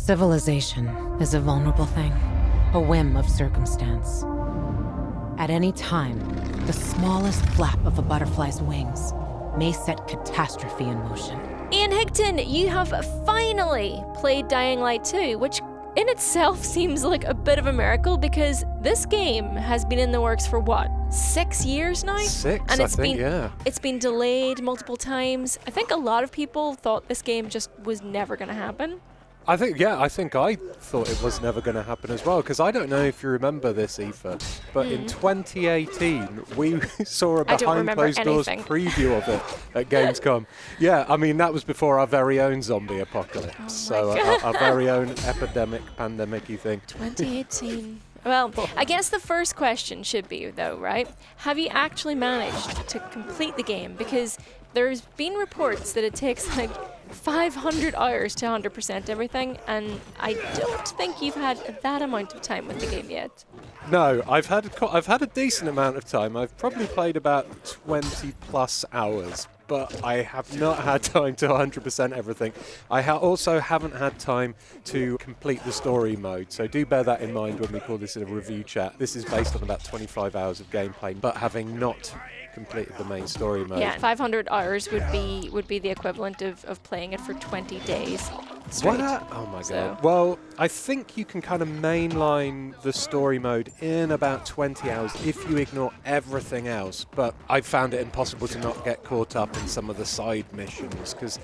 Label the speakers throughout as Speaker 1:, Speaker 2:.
Speaker 1: Civilization is a vulnerable thing, a whim of circumstance. At any time, the smallest flap of a butterfly's wings may set catastrophe in motion.
Speaker 2: Ian Higton, you have finally played Dying Light 2, which in itself seems like a bit of a miracle because this game has been in the works for what, 6 years now?
Speaker 3: And
Speaker 2: It's been delayed multiple times. I think a lot of people thought this game just was never going to happen.
Speaker 3: I think I thought it was never going to happen as well, because I don't know if you remember this, Aoife, but in 2018, we saw a behind-closed-doors preview of it at Gamescom. Yeah, I mean, that was before our very own zombie apocalypse, our very own pandemic-y thing.
Speaker 2: 2018. Well, I guess the first question should be, though, right? Have you actually managed to complete the game? Because there's been reports that it takes, like, 500 hours to 100% everything, and I don't think you've had that amount of time with the game yet.
Speaker 3: No, I've had a decent amount of time. I've probably played about 20 plus hours, but I have not had time to 100% everything. I also haven't had time to complete the story mode, so do bear that in mind when we call this a review chat. This is based on about 25 hours of gameplay, but having not completed the main story mode.
Speaker 2: Yeah, 500 hours would be the equivalent of playing it for 20 days straight.
Speaker 3: What? Oh my god. Well, I think you can kind of mainline the story mode in about 20 hours if you ignore everything else, but I found it impossible to not get caught up in some of the side missions, because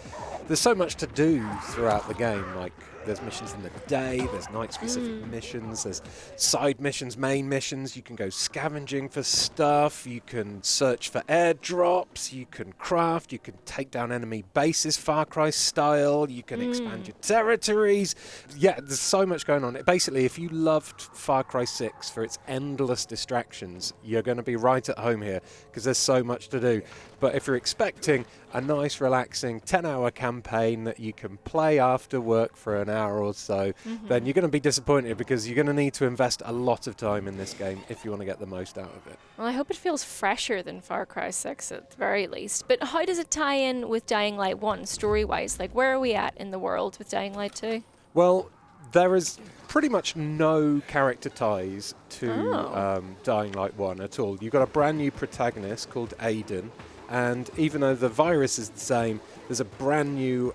Speaker 3: there's so much to do throughout the game. Like, there's missions in the day, there's night-specific missions, there's side missions, main missions. You can go scavenging for stuff, you can search for airdrops, you can craft, you can take down enemy bases Far Cry style, you can expand your territories. Yeah, there's so much going on. Basically, if you loved Far Cry 6 for its endless distractions, you're going to be right at home here, because there's so much to do. But if you're expecting a nice, relaxing 10-hour campaign that you can play after work for an hour or so, then you're going to be disappointed, because you're going to need to invest a lot of time in this game if you want to get the most out of it.
Speaker 2: Well, I hope it feels fresher than Far Cry 6 at the very least. But how does it tie in with Dying Light 1 story-wise? Like, where are we at in the world with Dying Light 2?
Speaker 3: Well, there is pretty much no character ties to Dying Light 1 at all. You've got a brand new protagonist called Aiden, and even though the virus is the same, there's a brand new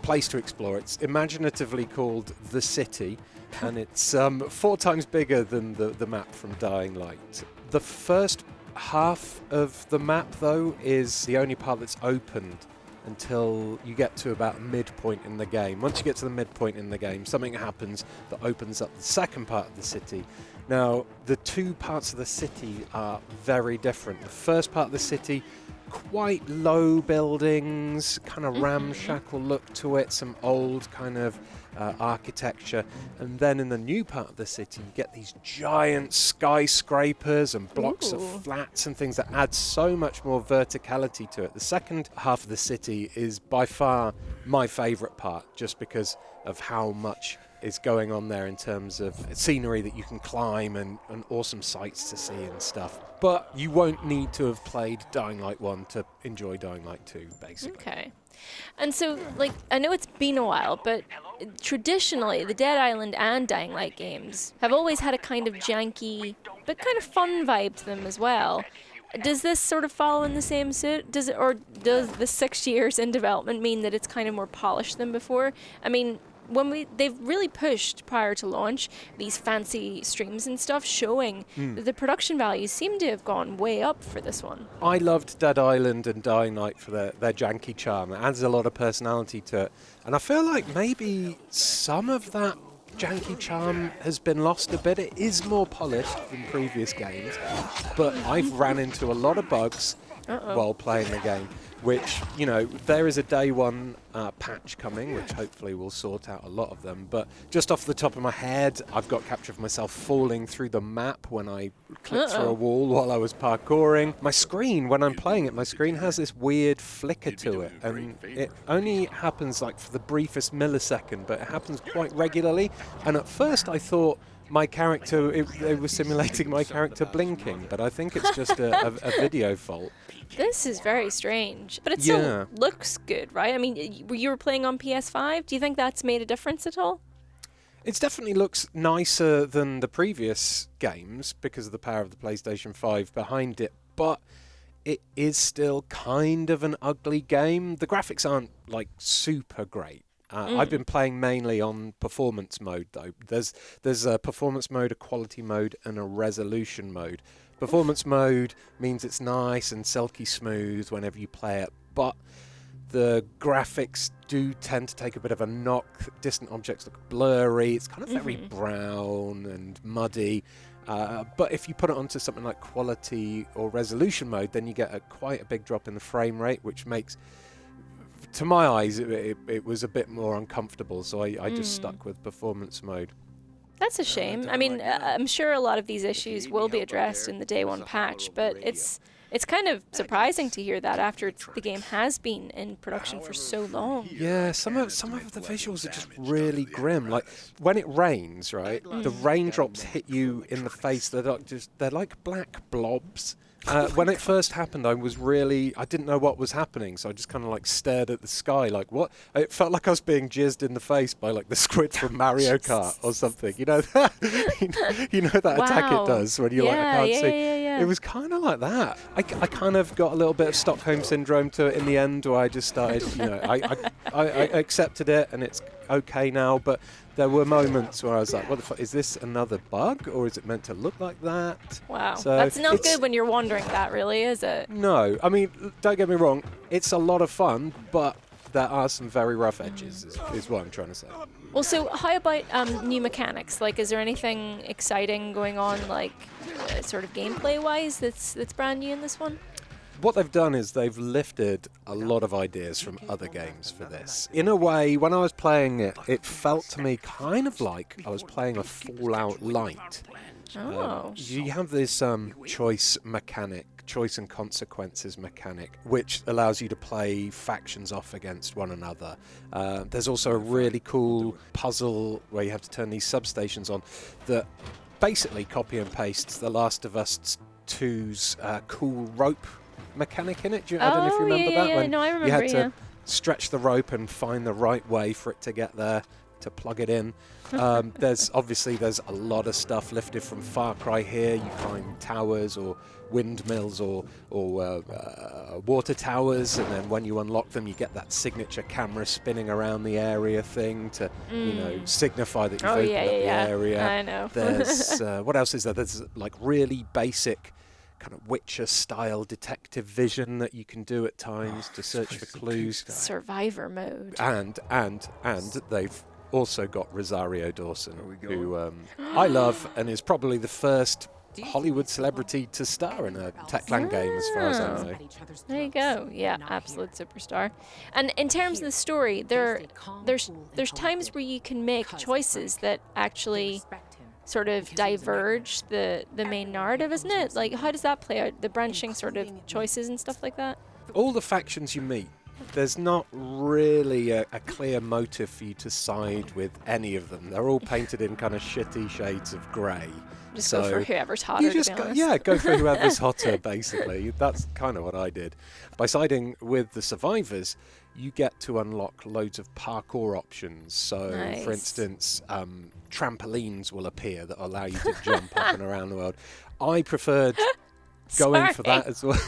Speaker 3: place to explore. It's imaginatively called The City, and it's 4 times bigger than the map from Dying Light. The first half of the map, though, is the only part that's opened until you get to about midpoint in the game. Once you get to the midpoint in the game, something happens that opens up the second part of the city. Now, the two parts of the city are very different. The first part of the city, quite low buildings, kind of ramshackle look to it, some old kind of architecture. And then in the new part of the city, you get these giant skyscrapers and blocks of flats and things that add so much more verticality to it. The second half of the city is by far my favourite part, just because of how much is going on there in terms of scenery that you can climb and awesome sights to see and stuff. But you won't need to have played Dying Light 1 to enjoy Dying Light 2, basically.
Speaker 2: Okay. And so, like, I know it's been a while, but traditionally, the Dead Island and Dying Light games have always had a kind of janky, but kind of fun vibe to them as well. Does this sort of follow in the same suit? Does the 6 years in development mean that it's kind of more polished than before? I mean, they've really pushed prior to launch these fancy streams and stuff showing that the production values seem to have gone way up for this one.
Speaker 3: I loved Dead Island and Dying Light for their janky charm. It adds a lot of personality to it. And I feel like maybe some of that janky charm has been lost a bit. It is more polished than previous games, but I've ran into a lot of bugs while playing the game, which, you know, there is a day one patch coming, which hopefully will sort out a lot of them. But just off the top of my head, I've got capture of myself falling through the map when I clipped through a wall while I was parkouring. My screen, when I'm playing it, my screen has this weird flicker to it, and it only happens like for the briefest millisecond, but it happens quite regularly. And at first I thought my character, they were simulating my character blinking, but I think it's just a video fault.
Speaker 2: This is very strange, but it still looks good, right? I mean, you were playing on PS5. Do you think that's made a difference at all?
Speaker 3: It definitely looks nicer than the previous games because of the power of the PlayStation 5 behind it, but it is still kind of an ugly game. The graphics aren't like super great. I've been playing mainly on performance mode though. There's a performance mode, a quality mode, and a resolution mode. Performance mode means it's nice and silky smooth whenever you play it, but the graphics do tend to take a bit of a knock. Distant objects look blurry. It's kind of very brown and muddy. But if you put it onto something like quality or resolution mode, then you get quite a big drop in the frame rate, which makes, to my eyes, it was a bit more uncomfortable. So I just stuck with performance mode.
Speaker 2: That's a shame. I mean, I'm sure a lot of these issues will be addressed in the day one patch, but it's kind of surprising to hear that after the game has been in production for so long.
Speaker 3: Yeah, some of the visuals are just really grim. Like when it rains, right? The raindrops hit you in the face. They're like black blobs. When it first happened, I didn't know what was happening, so I just kind of like stared at the sky, like what? It felt like I was being jizzed in the face by like the squids from Mario Kart or something. You know that? you know that attack it does when you like I can't see.
Speaker 2: Yeah.
Speaker 3: It was kind of like that. I kind of got a little bit of Stockholm syndrome to it in the end, where I just started, I accepted it and it's okay now, but there were moments where I was like, what the fuck, is this another bug or is it meant to look like that?
Speaker 2: Wow.
Speaker 3: So
Speaker 2: that's not good when you're wondering that, really, is it?
Speaker 3: No. I mean, don't get me wrong, it's a lot of fun, but there are some very rough edges, is what I'm trying to say.
Speaker 2: Well, so how about new mechanics? Like, is there anything exciting going on, like, sort of gameplay-wise that's brand new in this one?
Speaker 3: What they've done is they've lifted a lot of ideas from other games for this. In a way, when I was playing it, it felt to me kind of like I was playing a Fallout Light. You have this choice and consequences mechanic, which allows you to play factions off against one another. There's also a really cool puzzle where you have to turn these substations on that basically copy and pastes The Last of Us 2's cool rope mechanic in it. I don't know if you remember that.
Speaker 2: Yeah, no, I remember,
Speaker 3: you had to stretch the rope and find the right way for it to get there, to plug it in. There's a lot of stuff lifted from Far Cry here. You find towers or windmills or water towers, and then when you unlock them, you get that signature camera spinning around the area thing to signify that you've opened up the area.
Speaker 2: I know.
Speaker 3: There's what else is there? There's like really basic kind of Witcher-style detective vision that you can do at times to search for clues.
Speaker 2: Survivor mode.
Speaker 3: And they've also got Rosario Dawson, who I love and is probably the first Hollywood celebrity to star in a Techland game, as far as I know.
Speaker 2: There you go. Yeah, absolute superstar. And in terms of the story, there's times where you can make choices that actually sort of diverge the main narrative, isn't it? Like, how does that play out? The branching sort of choices and stuff like that?
Speaker 3: All the factions you meet, there's not really a clear motive for you to side with any of them. They're all painted in kind of shitty shades of grey.
Speaker 2: Just go for whoever's hotter,
Speaker 3: go for whoever's hotter, basically. That's kind of what I did. By siding with the survivors, you get to unlock loads of parkour options. So, for instance, trampolines will appear that allow you to jump up and around the world. I preferred going for that as well.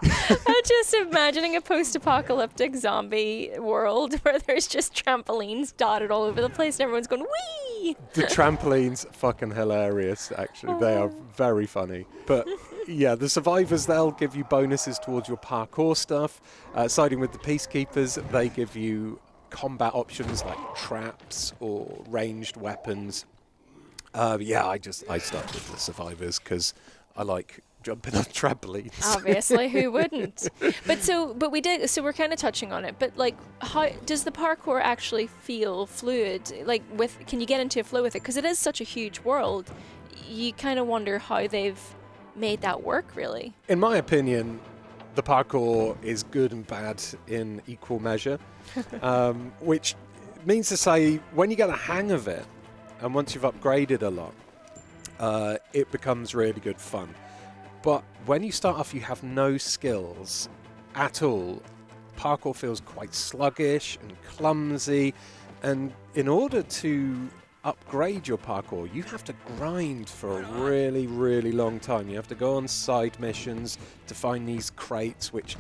Speaker 2: I'm just imagining a post-apocalyptic zombie world where there's just trampolines dotted all over the place and everyone's going, whee!
Speaker 3: The trampolines are fucking hilarious, actually. They are very funny. But yeah, the survivors, they'll give you bonuses towards your parkour stuff. Siding with the peacekeepers, they give you combat options like traps or ranged weapons. I started with the survivors because I like jumping on trampolines.
Speaker 2: Obviously, who wouldn't? But we're kind of touching on it. But like, how does the parkour actually feel fluid? Like, can you get into a flow with it? Because it is such a huge world. You kind of wonder how they've made that work, really.
Speaker 3: In my opinion, the parkour is good and bad in equal measure, which means to say, when you get a hang of it, and once you've upgraded a lot, it becomes really good fun. But when you start off, you have no skills at all. Parkour feels quite sluggish and clumsy, and in order to upgrade your parkour, you have to grind for a really, really long time. You have to go on side missions to find these crates which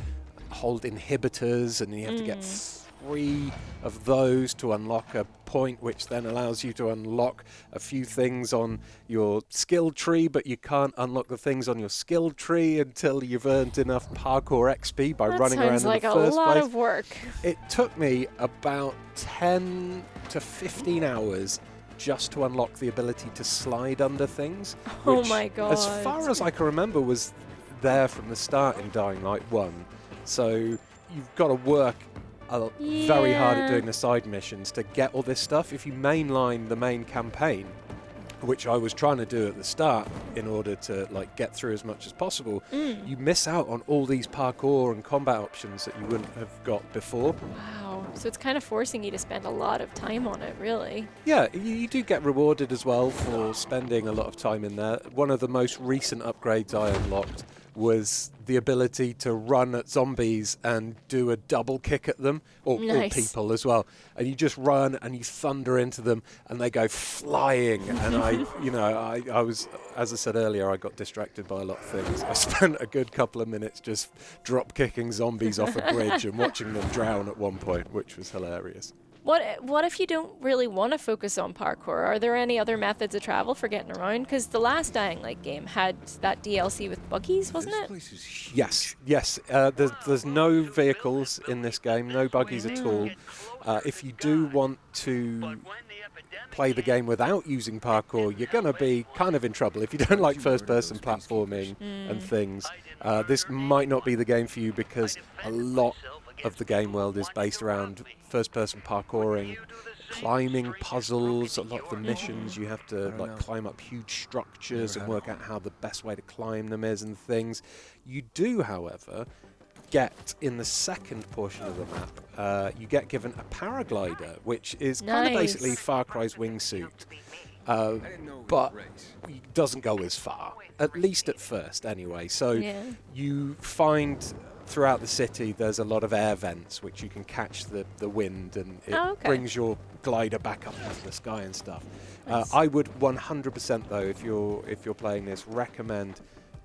Speaker 3: hold inhibitors, and you have to get 3 of those to unlock a point, which then allows you to unlock a few things on your skill tree, but you can't unlock the things on your skill tree until you've earned enough parkour XP by running around in the first place.
Speaker 2: That sounds like a lot of work.
Speaker 3: It took me about 10 to 15 hours just to unlock the ability to slide under things.
Speaker 2: Oh my god.
Speaker 3: As far as I can remember, was there from the start in Dying Light 1. So you've got to work very hard at doing the side missions to get all this stuff. If you mainline the main campaign, which I was trying to do at the start in order to like get through as much as possible, you miss out on all these parkour and combat options that you wouldn't have got before.
Speaker 2: Wow. So it's kind of forcing you to spend a lot of time on it, really.
Speaker 3: Yeah, you do get rewarded as well for spending a lot of time in there. One of the most recent upgrades I unlocked was the ability to run at zombies and do a double kick at them, or people as well. And you just run and you thunder into them and they go flying. And I was, as I said earlier, I got distracted by a lot of things. I spent a good couple of minutes just drop kicking zombies off a bridge and watching them drown at one point, which was hilarious.
Speaker 2: What if you don't really want to focus on parkour? Are there any other methods of travel for getting around? Because the last Dying Light game had that DLC with buggies, wasn't it?
Speaker 3: Yes. There's no vehicles in this game, no buggies at all. If you do want to play the game without using parkour, you're going to be kind of in trouble. If you don't like first-person platforming and things, this might not be the game for you, because a lot of the game world is based around first-person parkouring, climbing puzzles. A lot of the missions you have to climb up huge structures and work out how the best way to climb them is and things. You do, however, get in the second portion of the map, you get given a paraglider, which is kind of basically Far Cry's wingsuit, but it doesn't go as far, at least at first anyway. So you find throughout the city there's a lot of air vents which you can catch the wind, and it brings your glider back up into the sky and stuff. I would 100% though, if you're playing this, recommend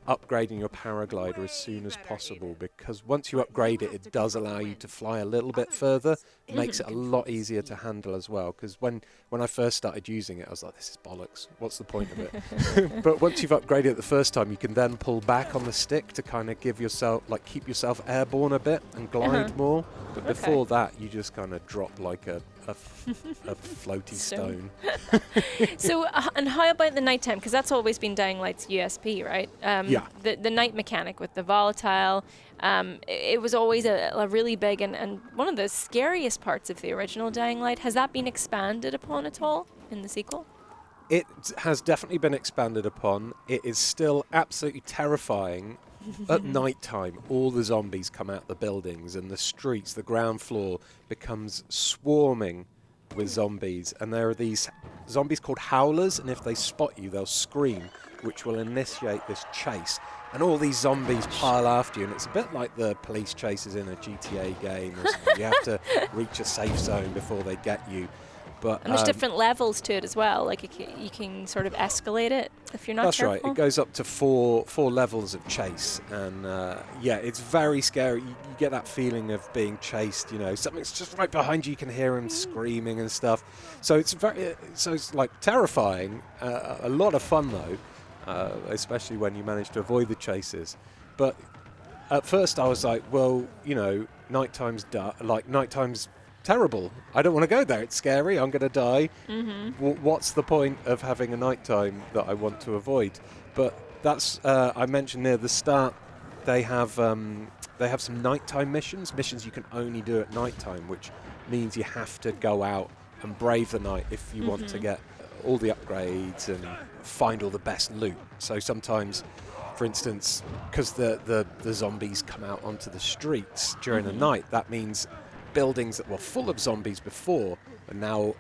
Speaker 3: upgrading your paraglider as soon as possible, because once you upgrade it, it does allow you to fly a little bit further. It makes it a lot easier to handle as well, because when I first started using it, I was like, this is bollocks, what's the point of it? But once you've upgraded it the first time, you can then pull back on the stick to kind of give yourself, keep yourself airborne a bit and glide more. But before that, you just kind of drop like a floaty stone.
Speaker 2: So, and how about the nighttime? Because that's always been Dying Light's USP, right? The night mechanic with the volatile. It was always a really big and one of the scariest parts of the original Dying Light. Has that been expanded upon at all in the sequel?
Speaker 3: It has definitely been expanded upon. It is still absolutely terrifying. At night time, all the zombies come out the buildings, and the streets, the ground floor, becomes swarming with zombies. And there are these zombies called howlers, and if they spot you, they'll scream, which will initiate this chase. And all these zombies pile after you, and it's a bit like the police chases in a GTA game. You have to reach a safe zone before they get you. But,
Speaker 2: and there's different levels to it as well. Like you can sort of escalate it if you're not careful.
Speaker 3: That's right. It goes up to four levels of chase, and it's very scary. You get that feeling of being chased. You know, something's just right behind you. You can hear them screaming and stuff. So it's it's like terrifying. A lot of fun though, especially when you manage to avoid the chases. But at first I was like, well, nighttime's terrible. I don't want to go there. It's scary. I'm going to die. What's the point of having a nighttime that I want to avoid? But that's I mentioned near the start. They have some nighttime missions you can only do at nighttime, which means you have to go out and brave the night if you want to get all the upgrades and find all the best loot. So sometimes, for instance, because the zombies come out onto the streets during the night, that means buildings that were full of zombies before are now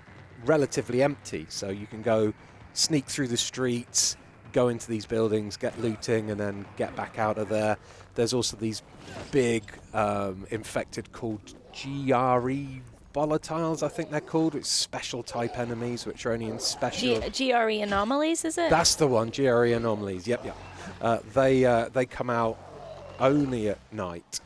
Speaker 3: relatively empty, so you can go sneak through the streets, go into these buildings, get looting, and then get back out of there. There's also these big infected called GRE volatiles, I think they're called. It's special type enemies, which are only in special...
Speaker 2: GRE anomalies, is it?
Speaker 3: That's the one, GRE anomalies. Yep. They come out only at night,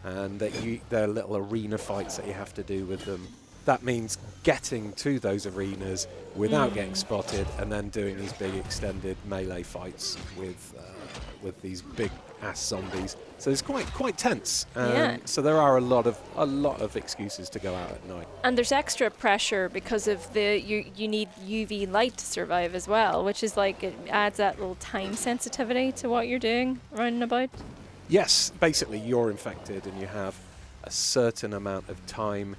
Speaker 3: and they're little arena fights that you have to do with them. That means getting to those arenas without getting spotted, and then doing these big extended melee fights with these big ass zombies. So it's quite tense. So there are a lot of excuses to go out at night.
Speaker 2: And there's extra pressure because of you need UV light to survive as well, which is like it adds that little time sensitivity to what you're doing round and about.
Speaker 3: Yes, basically you're infected and you have a certain amount of time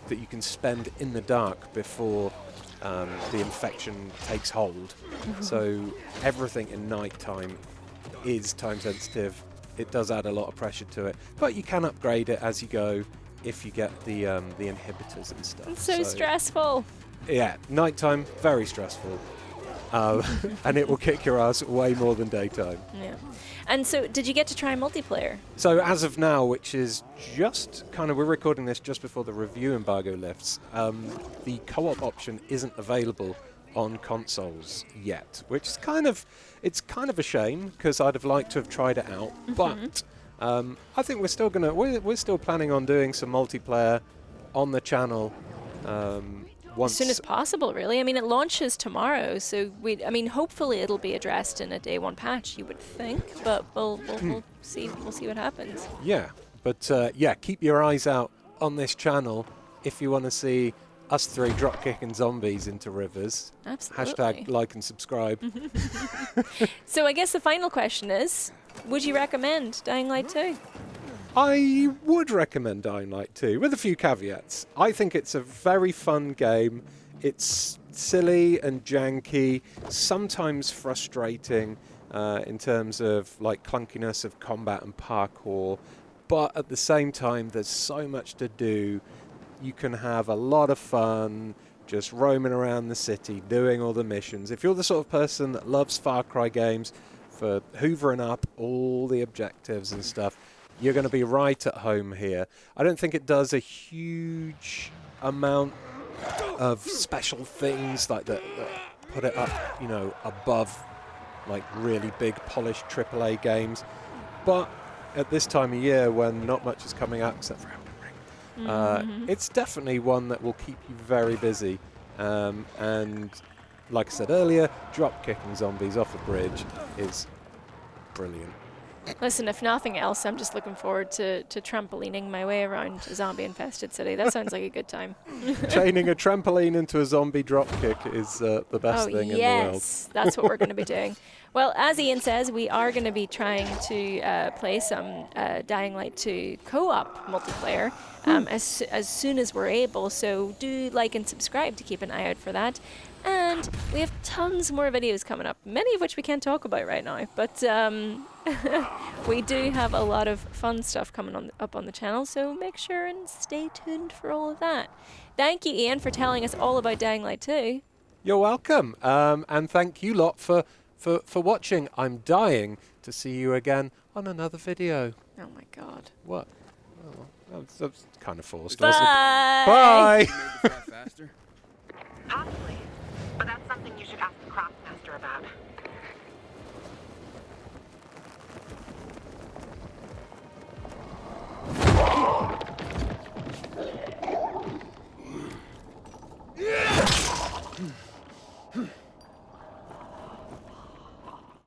Speaker 3: that you can spend in the dark before the infection takes hold. So everything in night time is time sensitive. It does add a lot of pressure to it, but you can upgrade it as you go if you get the inhibitors and stuff.
Speaker 2: It's so stressful.
Speaker 3: Yeah, nighttime, very stressful. And it will kick your ass way more than daytime.
Speaker 2: Yeah. And so, did you get to try multiplayer?
Speaker 3: So as of now, which is just we're recording this just before the review embargo lifts, the co-op option isn't available on consoles yet, which is kind of a shame because I'd have liked to have tried it out. But I think we're still planning on doing some multiplayer on the channel.
Speaker 2: As soon as possible, really. I mean, it launches tomorrow, so hopefully it'll be addressed in a day one patch, you would think, but we'll see what happens.
Speaker 3: Yeah, but keep your eyes out on this channel if you want to see us three drop kicking zombies into rivers.
Speaker 2: Absolutely.
Speaker 3: # like and subscribe.
Speaker 2: So I guess the final question is, would you recommend Dying Light 2?
Speaker 3: I would recommend Dying Light 2, with a few caveats. I think it's a very fun game. It's silly and janky, sometimes frustrating in terms of like clunkiness of combat and parkour, but at the same time there's so much to do. You can have a lot of fun just roaming around the city, doing all the missions. If you're the sort of person that loves Far Cry games for hoovering up all the objectives and stuff, you're going to be right at home here. I don't think it does a huge amount of special things like that put it up, above like really big polished AAA games. But at this time of year when not much is coming out except for Elden Ring, it's definitely one that will keep you very busy. And like I said earlier, drop kicking zombies off a bridge is brilliant.
Speaker 2: Listen, if nothing else, I'm just looking forward to trampolining my way around a zombie-infested city. That sounds like a good time.
Speaker 3: Chaining a trampoline into a zombie dropkick is the best thing in the world.
Speaker 2: Yes, that's what we're going to be doing. Well, as Ian says, we are going to be trying to play some Dying Light 2 co-op multiplayer as soon as we're able. So do like and subscribe to keep an eye out for that. And we have tons more videos coming up, many of which we can't talk about right now. But we do have a lot of fun stuff coming up on the channel, so make sure and stay tuned for all of that. Thank you, Ian, for telling us all about Dying Light 2.
Speaker 3: You're welcome. And thank you lot for watching. I'm dying to see you again on another video.
Speaker 2: Oh, my God.
Speaker 3: What? Oh, that's kind of forced,
Speaker 2: Bye.
Speaker 3: wasn't it? Bye!
Speaker 4: Faster?
Speaker 5: Possibly. But that's something you should ask the Craftmaster about.